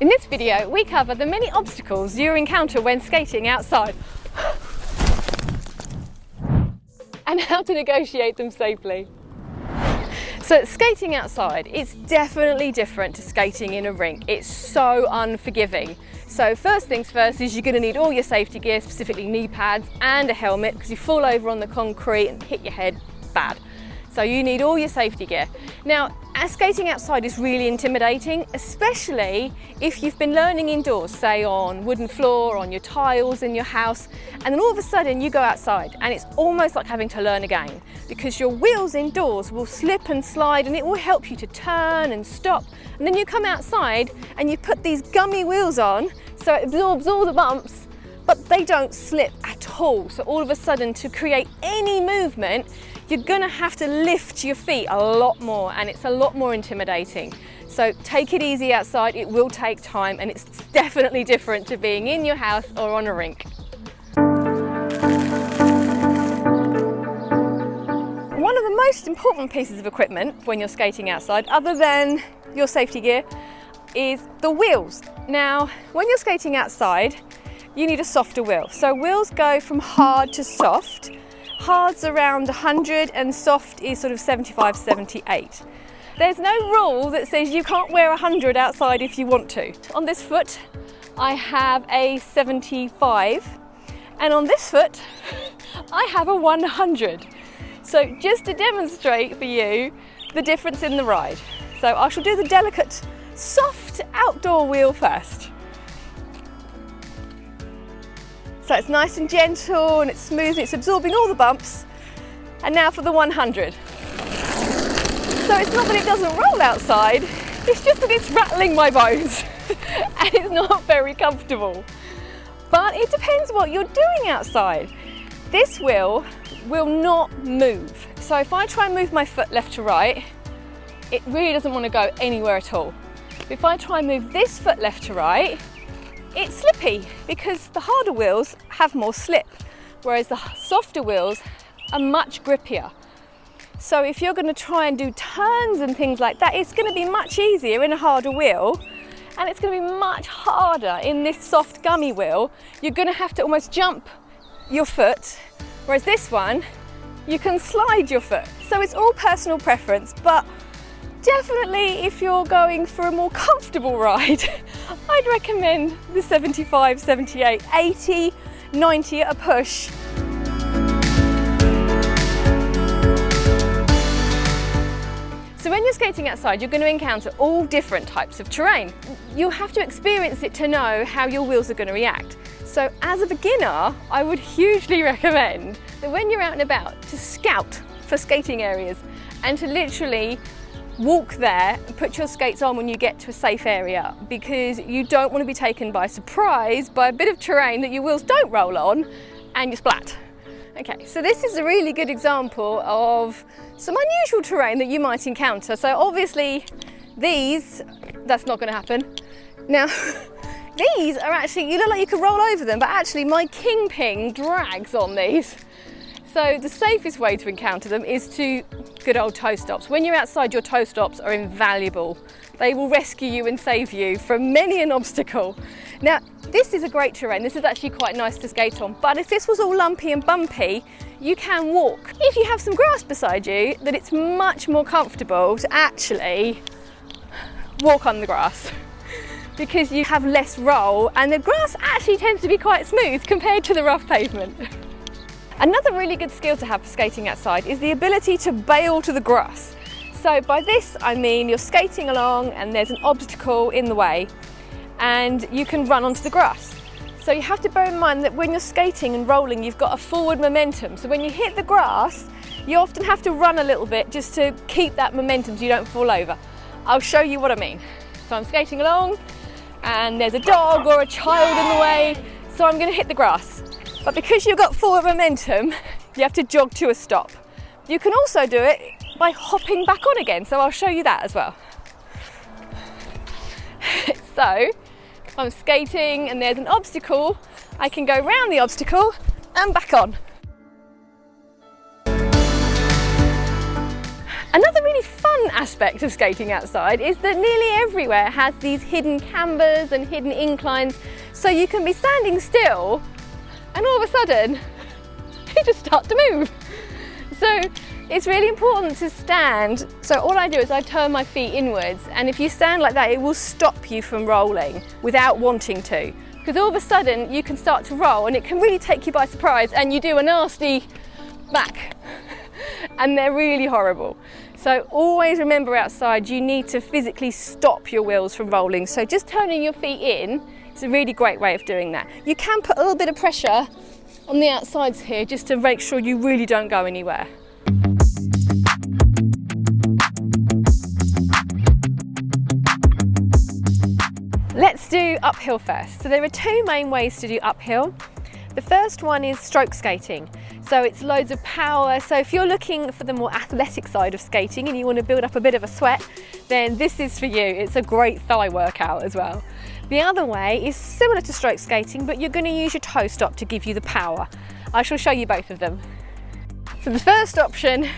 In this video, we cover the many obstacles you encounter when skating outside and how to negotiate them safely. So skating outside, it's definitely different to skating in a rink. It's so unforgiving. So first things first is you're going to need all your safety gear, specifically knee pads and a helmet, because you fall over on the concrete and hit your head, bad. So you need all your safety gear. Now, skating outside is really intimidating, especially if you've been learning indoors, say on wooden floor, on your tiles in your house, and then all of a sudden you go outside and it's almost like having to learn again, because your wheels indoors will slip and slide and it will help you to turn and stop. And then you come outside and you put these gummy wheels on, so it absorbs all the bumps, but they don't slip at all. So all of a sudden, to create any movement, you're gonna have to lift your feet a lot more, and it's a lot more intimidating. So take it easy outside, it will take time, and it's definitely different to being in your house or on a rink. One of the most important pieces of equipment when you're skating outside, other than your safety gear, is the wheels. Now, when you're skating outside, you need a softer wheel. So wheels go from hard to soft. Hard's around 100 and soft is sort of 75, 78. There's no rule that says you can't wear 100 outside if you want to. On this foot, I have a 75, and on this foot, I have a 100. So just to demonstrate for you the difference in the ride. So I shall do the delicate, soft outdoor wheel first. So it's nice and gentle and it's smooth, it's absorbing all the bumps. And now for the 100. So it's not that it doesn't roll outside, it's just that it's rattling my bones and it's not very comfortable. But it depends what you're doing outside. This wheel will not move. So if I try and move my foot left to right, it really doesn't want to go anywhere at all. If I try and move this foot left to right, it's slippy, because the harder wheels have more slip, whereas the softer wheels are much grippier. So if you're going to try and do turns and things like that, it's going to be much easier in a harder wheel, and it's going to be much harder in this soft gummy wheel. You're going to have to almost jump your foot, whereas this one, you can slide your foot. So it's all personal preference, but definitely if you're going for a more comfortable ride, I'd recommend the 75, 78, 80, 90 at a push. So when you're skating outside, you're going to encounter all different types of terrain. You'll have to experience it to know how your wheels are going to react. So as a beginner, I would hugely recommend that when you're out and about, to scout for skating areas and to literally walk there and put your skates on when you get to a safe area, because you don't want to be taken by surprise by a bit of terrain that your wheels don't roll on and you splat. Okay, so this is a really good example of some unusual terrain that you might encounter. So obviously that's not going to happen. Now, these are actually, you look like you could roll over them, but actually my kingpin drags on these. So the safest way to encounter them is to good old toe stops. When you're outside, your toe stops are invaluable. They will rescue you and save you from many an obstacle. Now, this is a great terrain. This is actually quite nice to skate on, but if this was all lumpy and bumpy, you can walk. If you have some grass beside you, then it's much more comfortable to actually walk on the grass, because you have less roll and the grass actually tends to be quite smooth compared to the rough pavement. Another really good skill to have for skating outside is the ability to bail to the grass. So by this I mean you're skating along and there's an obstacle in the way and you can run onto the grass. So you have to bear in mind that when you're skating and rolling, you've got a forward momentum. So when you hit the grass, you often have to run a little bit just to keep that momentum so you don't fall over. I'll show you what I mean. So I'm skating along and there's a dog or a child in the way, so I'm going to hit the grass. But because you've got forward momentum, you have to jog to a stop. You can also do it by hopping back on again, so I'll show you that as well. So, if I'm skating and there's an obstacle, I can go round the obstacle and back on. Another really fun fun aspect of skating outside is that nearly everywhere has these hidden cambers and hidden inclines, so you can be standing still and all of a sudden you just start to move. So it's really important to stand. So all I do is I turn my feet inwards, and if you stand like that, it will stop you from rolling without wanting to, because all of a sudden you can start to roll and it can really take you by surprise and you do a nasty back and they're really horrible. So always remember, outside you need to physically stop your wheels from rolling. So just turning your feet in is a really great way of doing that. You can put a little bit of pressure on the outsides here just to make sure you really don't go anywhere. Let's do uphill first. So there are two main ways to do uphill. The first one is stroke skating. So it's loads of power. So if you're looking for the more athletic side of skating and you want to build up a bit of a sweat, then this is for you. It's a great thigh workout as well. The other way is similar to stroke skating, but you're going to use your toe stop to give you the power. I shall show you both of them. So the first option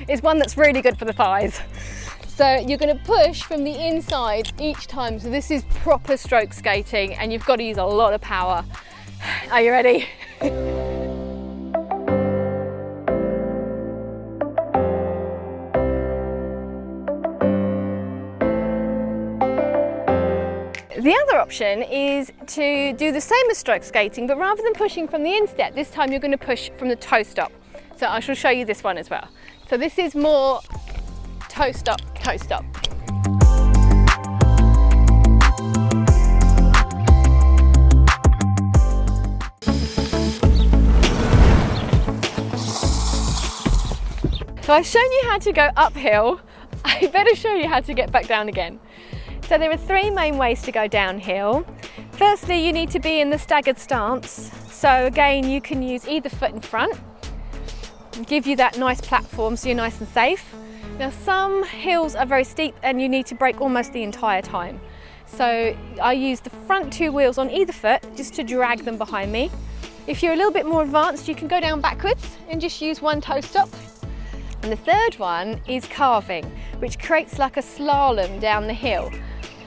is one that's really good for the thighs. So you're going to push from the inside each time. So this is proper stroke skating and you've got to use a lot of power. Are you ready? The other option is to do the same as stroke skating, but rather than pushing from the instep, this time you're going to push from the toe stop. So I shall show you this one as well. So this is more toe stop, toe stop. So I've shown you how to go uphill, I better show you how to get back down again. So there are three main ways to go downhill. Firstly, you need to be in the staggered stance. So again, you can use either foot in front, give you that nice platform so you're nice and safe. Now some hills are very steep and you need to brake almost the entire time. So I use the front two wheels on either foot just to drag them behind me. If you're a little bit more advanced, you can go down backwards and just use one toe stop. And the third one is carving, which creates like a slalom down the hill.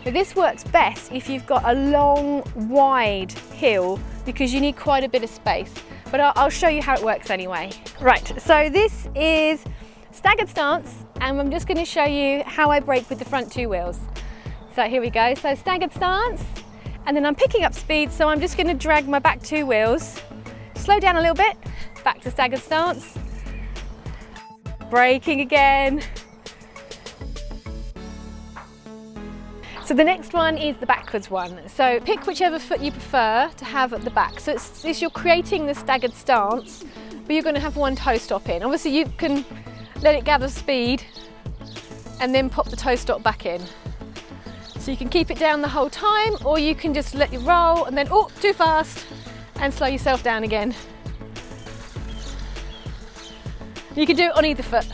But this works best if you've got a long, wide hill because you need quite a bit of space. But I'll show you how it works anyway. Right, so this is staggered stance, and I'm just going to show you how I brake with the front two wheels. So here we go. So staggered stance, and then I'm picking up speed, so I'm just going to drag my back two wheels, slow down a little bit, back to staggered stance, braking again. So the next one is the backwards one. So pick whichever foot you prefer to have at the back. So you're creating the staggered stance, but you're going to have one toe stop in. Obviously you can let it gather speed and then pop the toe stop back in. So you can keep it down the whole time, or you can just let it roll and then, oh, too fast, and slow yourself down again. You can do it on either foot.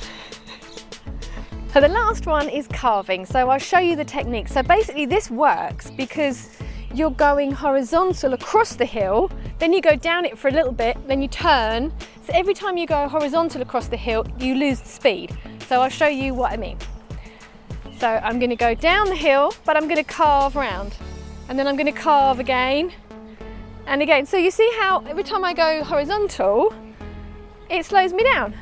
So the last one is carving. So I'll show you the technique. So basically this works because you're going horizontal across the hill, then you go down it for a little bit, then you turn. So every time you go horizontal across the hill, you lose the speed. So I'll show you what I mean. So I'm going to go down the hill, but I'm going to carve round. And then I'm going to carve again and again. So you see how every time I go horizontal, it slows me down.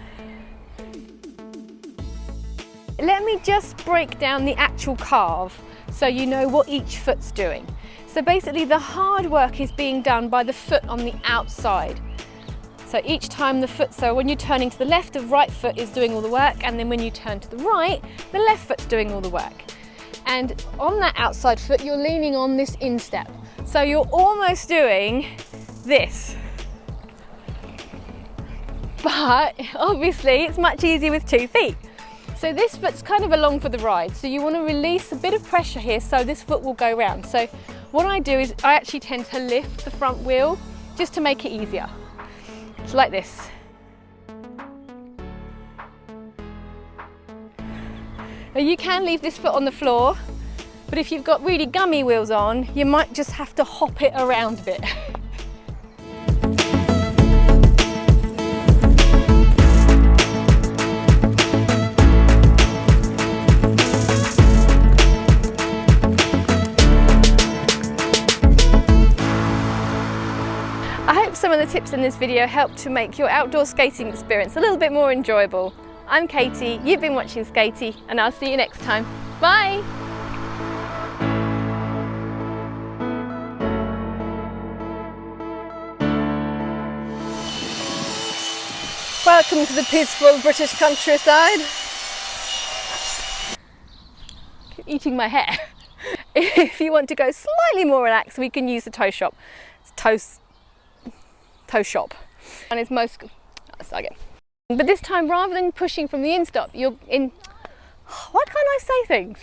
Let me just break down the actual carve so you know what each foot's doing. So basically the hard work is being done by the foot on the outside. So each time the foot, so when you're turning to the left, the right foot is doing all the work, and then when you turn to the right, the left foot's doing all the work. And on that outside foot, you're leaning on this instep. So you're almost doing this. But obviously it's much easier with 2 feet. So this foot's kind of along for the ride. So you want to release a bit of pressure here so this foot will go round. So what I do is I actually tend to lift the front wheel just to make it easier. It's like this. Now you can leave this foot on the floor, but if you've got really gummy wheels on, you might just have to hop it around a bit. of the tips in this video help to make your outdoor skating experience a little bit more enjoyable. I'm Katie, you've been watching Skatey, and I'll see you next time. Bye! Welcome to the peaceful British countryside. Keep eating my hair. If you want to go slightly more relaxed, we can use the toe shop. It's toe shop. And it's most, start again. But this time, rather than pushing from the instop, you're in, why can't I say things?